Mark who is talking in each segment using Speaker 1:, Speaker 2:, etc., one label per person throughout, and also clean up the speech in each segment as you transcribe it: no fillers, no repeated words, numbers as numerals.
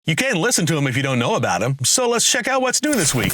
Speaker 1: You can listen to them if you don't know about them, so let's check out what's new this week.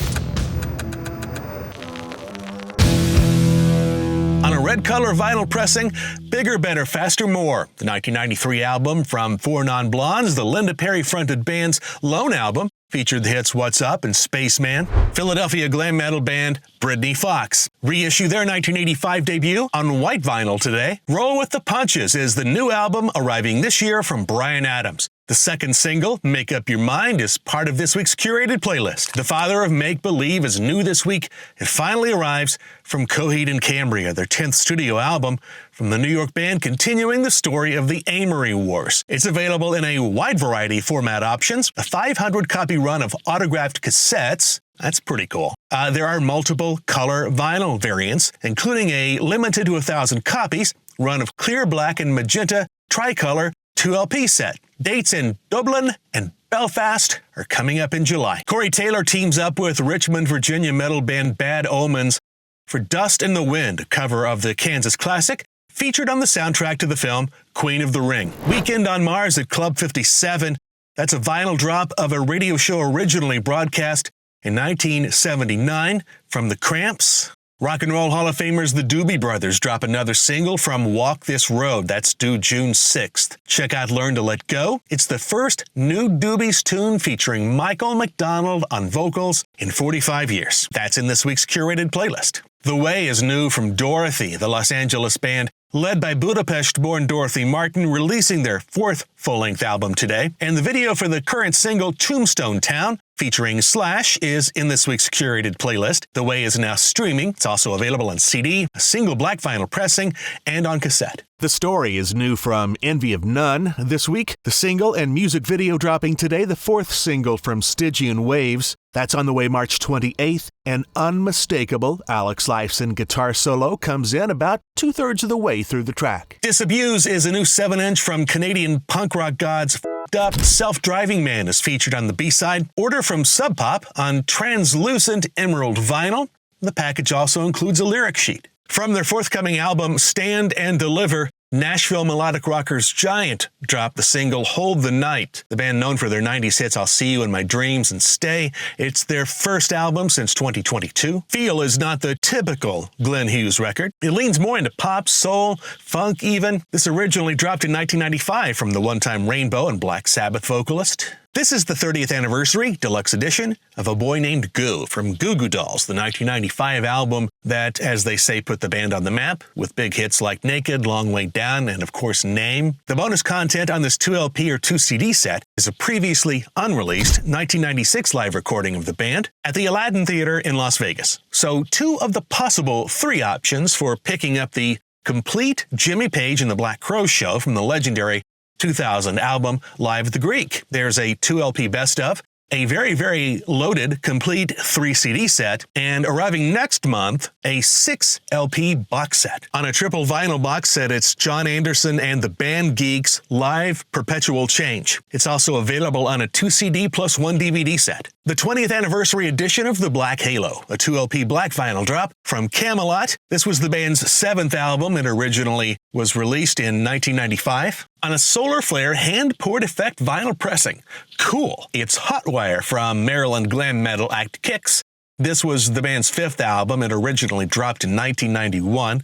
Speaker 1: On a red color vinyl pressing, Bigger, Better, Faster, More, the 1993 album from Four Non-Blondes, the Linda Perry-fronted band's lone album, featured the hits What's Up and Spaceman. Philadelphia glam metal band Britny Fox reissue their 1985 debut on white vinyl today. Roll with the Punches is the new album arriving this year from Bryan Adams. The second single, Make Up Your Mind, is part of this week's curated playlist. The Father of Make Believe is new this week. It finally arrives from Coheed and Cambria, their 10th studio album from the New York band, continuing the story of the Amory Wars. It's available in a wide variety of format options, a 500-copy run of autographed cassettes. That's pretty cool. There are multiple color vinyl variants, including a limited to 1,000 copies run of clear black and magenta tricolor 2LP set. Dates in Dublin and Belfast are coming up in July. Corey Taylor teams up with Richmond, Virginia metal band Bad Omens for Dust in the Wind, a cover of the Kansas classic featured on the soundtrack to the film Queen of the Ring. Weekend on Mars at Club 57. That's a vinyl drop of a radio show originally broadcast in 1979 from the Cramps. Rock and Roll Hall of Famers the Doobie Brothers drop another single from Walk This Road. That's due June 6th. Check out Learn to Let Go. It's the first new Doobies tune featuring Michael McDonald on vocals in 45 years. That's in this week's curated playlist. The Way is new from Dorothy, the Los Angeles band led by Budapest-born Dorothy Martin, releasing their fourth full-length album today. And the video for the current single Tombstone Town, featuring Slash, is in this week's curated playlist. The Way is now streaming. It's also available on CD, a single black vinyl pressing, and on cassette. The Story is new from Envy of None this week. The single and music video dropping today, the fourth single from Stygian Waves. That's on the way March 28th. An unmistakable Alex Lifeson guitar solo comes in about two-thirds of the way through the track. Disabuse is a new 7-inch from Canadian punk rock gods Up. Self-Driving Man is featured on the B-side. Order from Sub Pop on translucent emerald vinyl. The package also includes a lyric sheet. From their forthcoming album, Stand and Deliver, Nashville melodic rockers Giant dropped the single Hold the Night. The band, known for their 90s hits I'll See You in My Dreams and Stay, it's their first album since 2022. Feel is not the typical Glenn Hughes record. It leans more into pop, soul, funk even. This originally dropped in 1995 from the one-time Rainbow and Black Sabbath vocalist. This is the 30th anniversary deluxe edition of A Boy Named Goo from Goo Goo Dolls, the 1995 album that, as they say, put the band on the map with big hits like Naked, Long Way Down, and of course Name. The bonus content on this 2LP or 2CD set is a previously unreleased 1996 live recording of the band at the Aladdin Theater in Las Vegas. So 2 of the possible 3 options for picking up the complete Jimmy Page and the Black Crowes show from the legendary 2000 album Live at the Greek. There's a 2LP best of, a very, very loaded, complete 3-CD set, and arriving next month, a 6-LP box set. On a triple vinyl box set, it's John Anderson and the Band Geeks Live Perpetual Change. It's also available on a 2-CD plus 1 DVD set. The 20th anniversary edition of The Black Halo, a 2LP black vinyl drop from Kamelot. This was the band's 7th album. It originally was released in 1995. On a Solar Flare hand-poured effect vinyl pressing. Cool. It's Hotwire from Maryland glam metal act Kix. This was the band's 5th album. It originally dropped in 1991.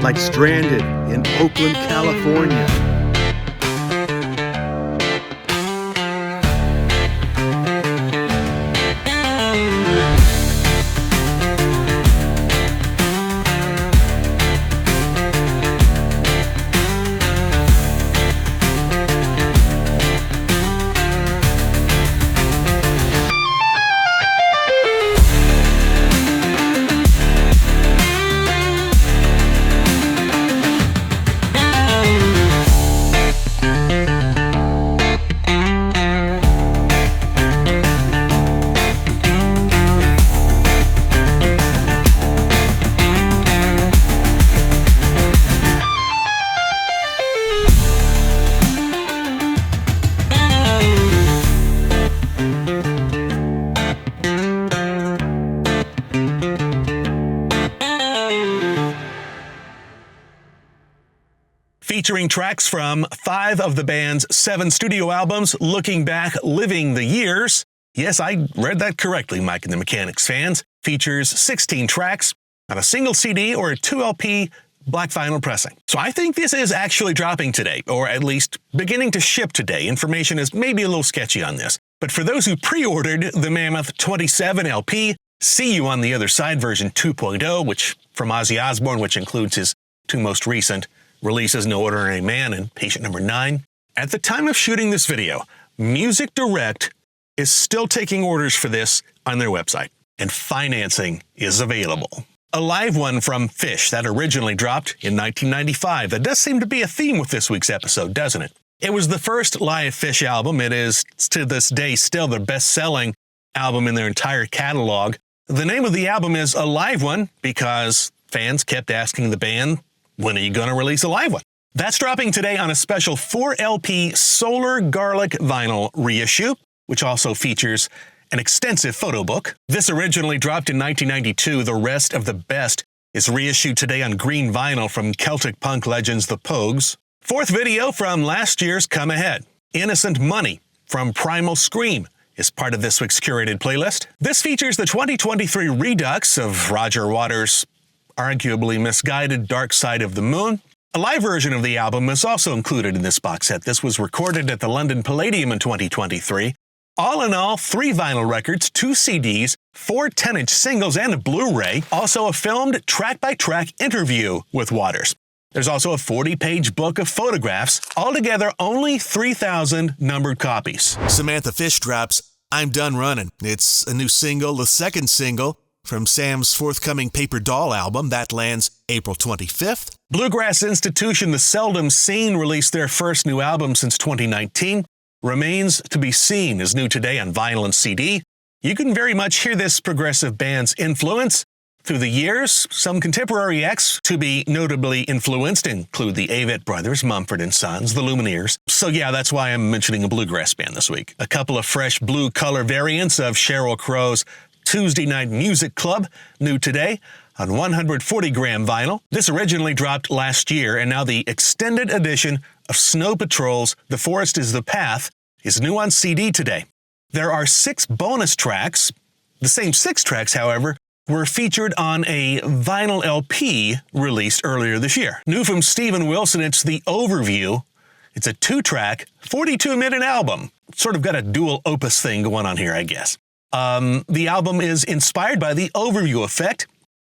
Speaker 2: Like Stranded in Oakland, California.
Speaker 1: featuring tracks from 5 of the band's 7 studio albums, Looking Back, Living the Years. Yes, I read that correctly, Mike and the Mechanics fans. Features 16 tracks on a single CD or a 2 LP black vinyl pressing. So I think this is actually dropping today, or at least beginning to ship today. Information is maybe a little sketchy on this. But for those who pre-ordered the Mammoth 27 LP, See You on the Other Side version 2.0, which from Ozzy Osbourne, which includes his 2 most recent releases, No Ordinary Man and Patient Number 9. At the time of shooting this video, Music Direct is still taking orders for this on their website, and financing is available. A live one from Phish that originally dropped in 1995. That does seem to be a theme with this week's episode, doesn't it? It was the first live Phish album. It is, to this day, still their best-selling album in their entire catalog. The name of the album is A Live One because fans kept asking the band, when are you going to release a live one? That's dropping today on a special 4 LP Solar Garlic vinyl reissue, which also features an extensive photo book. This originally dropped in 1992. The rest of the best is reissued today on green vinyl from Celtic punk legends the Pogues. 4th video from last year's Come Ahead. Innocent Money from Primal Scream is part of this week's curated playlist. This features the 2023 redux of Roger Waters' arguably misguided Dark Side of the Moon. A live version of the album is also included in this box set. This was recorded at the London Palladium in 2023. All in all, 3 vinyl records, 2 CDs, 4 10-inch singles, and a Blu-ray. Also a filmed track-by-track interview with Waters. There's also a 40-page book of photographs. Altogether, only 3,000 numbered copies. Samantha Phish drops I'm Done Running. It's a new single, the 2nd single from Sam's forthcoming Paper Doll album. That lands April 25th. Bluegrass institution The Seldom Scene released their first new album since 2019. Remains to Be Seen is new today on vinyl and CD. You can very much hear this progressive band's influence through the years. Some contemporary acts to be notably influenced include the Avett Brothers, Mumford & Sons, the Lumineers. So yeah, that's why I'm mentioning a bluegrass band this week. A couple of fresh blue color variants of Sheryl Crow's Tuesday Night Music Club, new today on 140-gram vinyl. This originally dropped last year, and now the extended edition of Snow Patrol's The Forest is the Path is new on CD today. There are 6 bonus tracks. The same 6 tracks, however, were featured on a vinyl LP released earlier this year. New from Steven Wilson, it's The Overview. It's a 2-track, 42-minute album. Sort of got a dual opus thing going on here, I guess. The album is inspired by the overview effect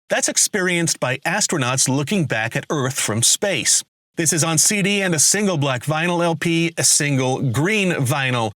Speaker 1: that's experienced by astronauts looking back at Earth from space. This is on CD and a single black vinyl LP, a single green vinyl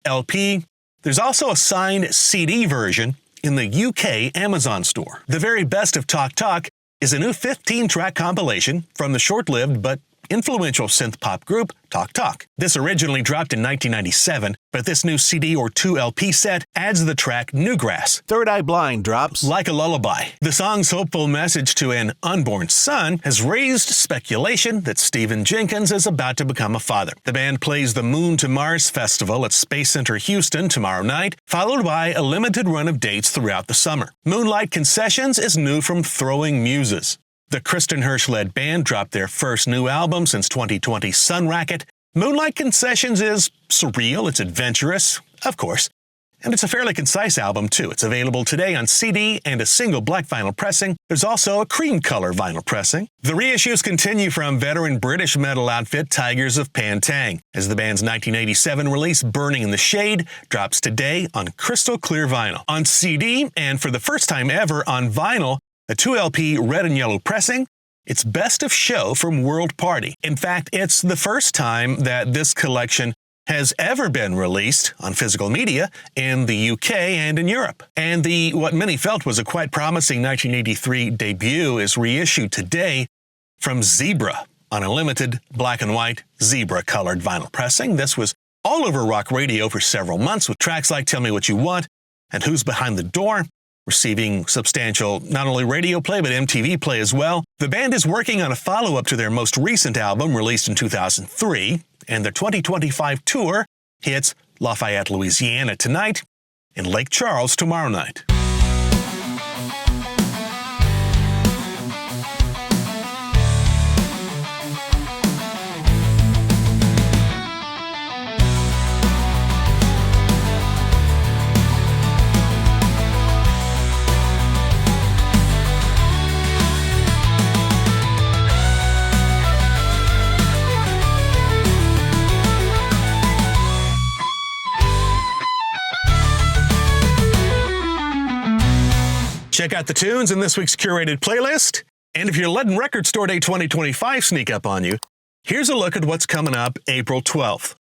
Speaker 1: LP. There's also a signed CD version in the UK Amazon store. The Very Best of Talk Talk is a new 15-track compilation from the short-lived but influential synth-pop group Talk Talk. This originally dropped in 1997, but this new CD or 2 LP set adds the track Newgrass. Third Eye Blind drops Like a Lullaby. The song's hopeful message to an unborn son has raised speculation that Stephen Jenkins is about to become a father. The band plays the Moon to Mars Festival at Space Center Houston tomorrow night, followed by a limited run of dates throughout the summer. Moonlight Concessions is new from Throwing Muses. The Kristen Hirsch-led band dropped their first new album since 2020's Sun Racket. Moonlight Concessions is surreal, it's adventurous, of course, and it's a fairly concise album too. It's available today on CD and a single black vinyl pressing. There's also a cream color vinyl pressing. The reissues continue from veteran British metal outfit Tygers of Pan Tang, as the band's 1987 release Burning in the Shade drops today on crystal clear vinyl. On CD, and for the first time ever on vinyl, a 2 LP red and yellow pressing, it's Best of Show from World Party. In fact, it's the first time that this collection has ever been released on physical media in the UK and in Europe. And what many felt was a quite promising 1983 debut is reissued today from Zebra on a limited black and white zebra-colored vinyl pressing. This was all over rock radio for several months with tracks like Tell Me What You Want and Who's Behind the Door, receiving substantial not only radio play but MTV play as well. The band is working on a follow-up to their most recent album released in 2003, and their 2025 tour hits Lafayette, Louisiana tonight and Lake Charles tomorrow night. Check out the tunes in this week's curated playlist. And if you're letting Record Store Day 2025 sneak up on you, here's a look at what's coming up April 12th.